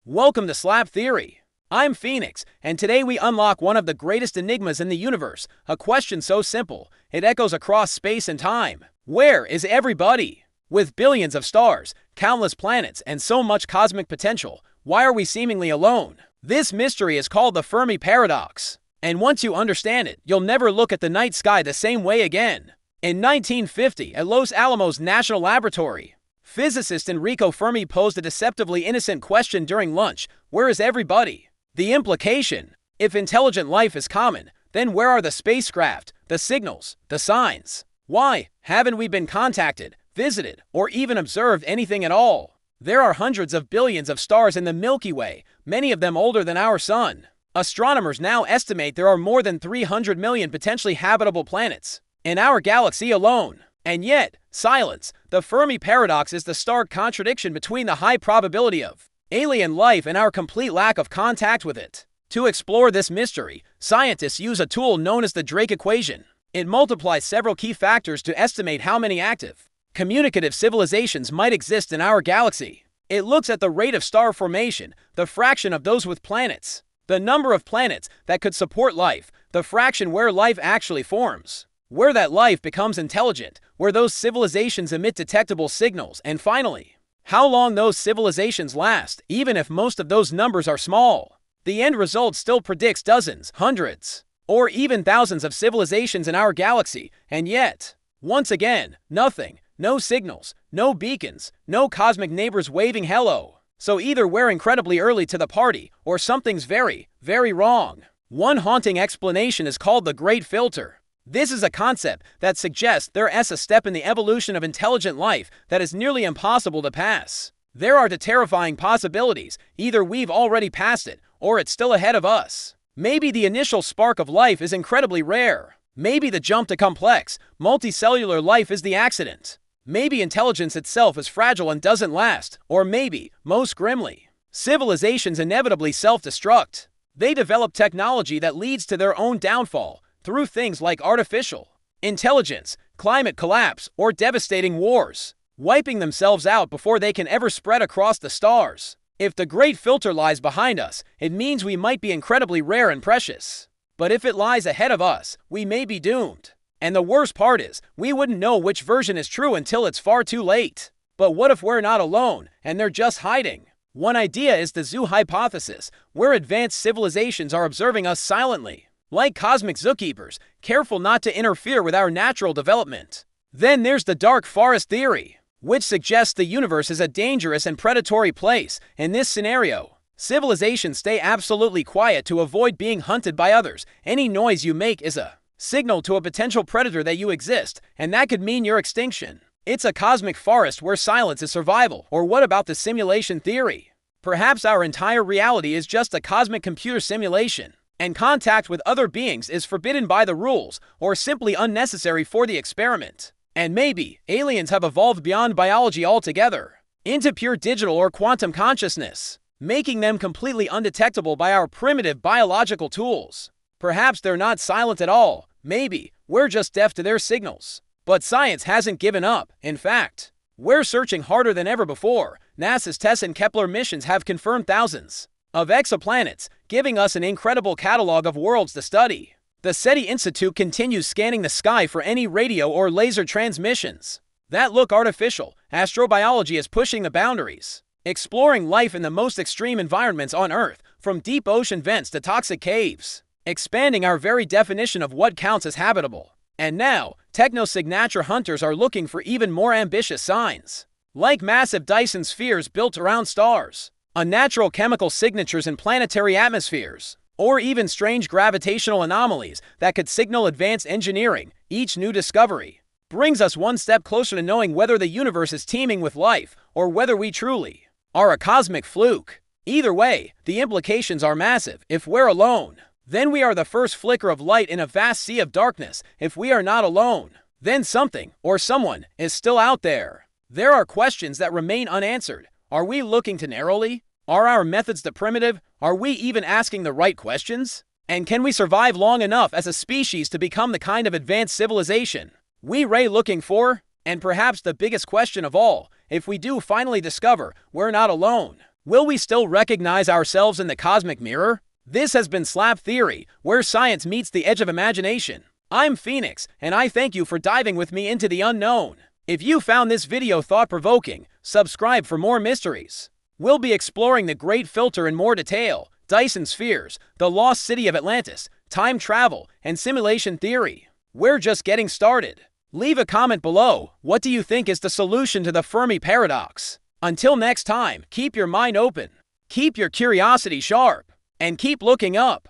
Welcome to Slap Theory. I'm Phoenix, and today we unlock one of the greatest enigmas in the universe, a question so simple, it echoes across space and time. Where is everybody? With billions of stars, countless planets, and so much cosmic potential, why are we seemingly alone? This mystery is called the Fermi Paradox, and once you understand it, you'll never look at the night sky the same way again. In 1950, at Los Alamos National Laboratory, physicist Enrico Fermi posed a deceptively innocent question during lunch: where is everybody? The implication: if intelligent life is common, then where are the spacecraft, the signals, the signs? Why haven't we been contacted, visited, or even observed anything at all? There are hundreds of billions of stars in the Milky Way, many of them older than our sun. Astronomers now estimate there are more than 300 million potentially habitable planets in our galaxy alone. And yet, silence. The Fermi Paradox is the stark contradiction between the high probability of alien life and our complete lack of contact with it. To explore this mystery, scientists use a tool known as the Drake equation. It multiplies several key factors to estimate how many active, communicative civilizations might exist in our galaxy. It looks at the rate of star formation, the fraction of those with planets, the number of planets that could support life, the fraction where life actually forms, where that life becomes intelligent, where those civilizations emit detectable signals, and finally, how long those civilizations last, even if most of those numbers are small. The end result still predicts dozens, hundreds, or even thousands of civilizations in our galaxy, and yet, once again, nothing, no signals, no beacons, no cosmic neighbors waving hello. So either we're incredibly early to the party, or something's very, very wrong. One haunting explanation is called the Great Filter. This is a concept that suggests there is a step in the evolution of intelligent life that is nearly impossible to pass. There are the terrifying possibilities: either we've already passed it, or it's still ahead of us. Maybe the initial spark of life is incredibly rare. Maybe the jump to complex, multicellular life is the accident. Maybe intelligence itself is fragile and doesn't last. Or maybe, most grimly, civilizations inevitably self-destruct. They develop technology that leads to their own downfall, through things like artificial intelligence, climate collapse, or devastating wars, wiping themselves out before they can ever spread across the stars. If the Great Filter lies behind us, it means we might be incredibly rare and precious. But if it lies ahead of us, we may be doomed. And the worst part is, we wouldn't know which version is true until it's far too late. But what if we're not alone, and they're just hiding? One idea is the zoo hypothesis, where advanced civilizations are observing us silently, like cosmic zookeepers, careful not to interfere with our natural development. Then there's the dark forest theory, which suggests the universe is a dangerous and predatory place. In this scenario, civilizations stay absolutely quiet to avoid being hunted by others. Any noise you make is a signal to a potential predator that you exist, and that could mean your extinction. It's a cosmic forest where silence is survival. Or what about the simulation theory? Perhaps our entire reality is just a cosmic computer simulation, and contact with other beings is forbidden by the rules, or simply unnecessary for the experiment. And maybe aliens have evolved beyond biology altogether, into pure digital or quantum consciousness, making them completely undetectable by our primitive biological tools. Perhaps they're not silent at all. Maybe we're just deaf to their signals. But science hasn't given up. In fact, we're searching harder than ever before. NASA's TESS and Kepler missions have confirmed thousands of exoplanets, giving us an incredible catalog of worlds to study. The SETI Institute continues scanning the sky for any radio or laser transmissions that look artificial. Astrobiology is pushing the boundaries, exploring life in the most extreme environments on Earth, from deep ocean vents to toxic caves, expanding our very definition of what counts as habitable. And now, technosignature hunters are looking for even more ambitious signs, like massive Dyson spheres built around stars, unnatural chemical signatures in planetary atmospheres, or even strange gravitational anomalies that could signal advanced engineering. Each new discovery brings us one step closer to knowing whether the universe is teeming with life, or whether we truly are a cosmic fluke. Either way, the implications are massive. If we're alone, then we are the first flicker of light in a vast sea of darkness. If we are not alone, then something or someone is still out there. There are questions that remain unanswered. Are we looking too narrowly? Are our methods too primitive? Are we even asking the right questions? And can we survive long enough as a species to become the kind of advanced civilization we're looking for? And perhaps the biggest question of all, if we do finally discover we're not alone, Will we still recognize ourselves in the cosmic mirror? This has been Slap Theory, where science meets the edge of imagination. I'm Phoenix, and I thank you for diving with me into the unknown. If you found this video thought-provoking, subscribe for more mysteries. We'll be exploring the Great Filter in more detail, Dyson spheres, the lost city of Atlantis, time travel, and simulation theory. We're just getting started. Leave a comment below. What do you think is the solution to the Fermi Paradox? Until next time, keep your mind open, keep your curiosity sharp, and keep looking up.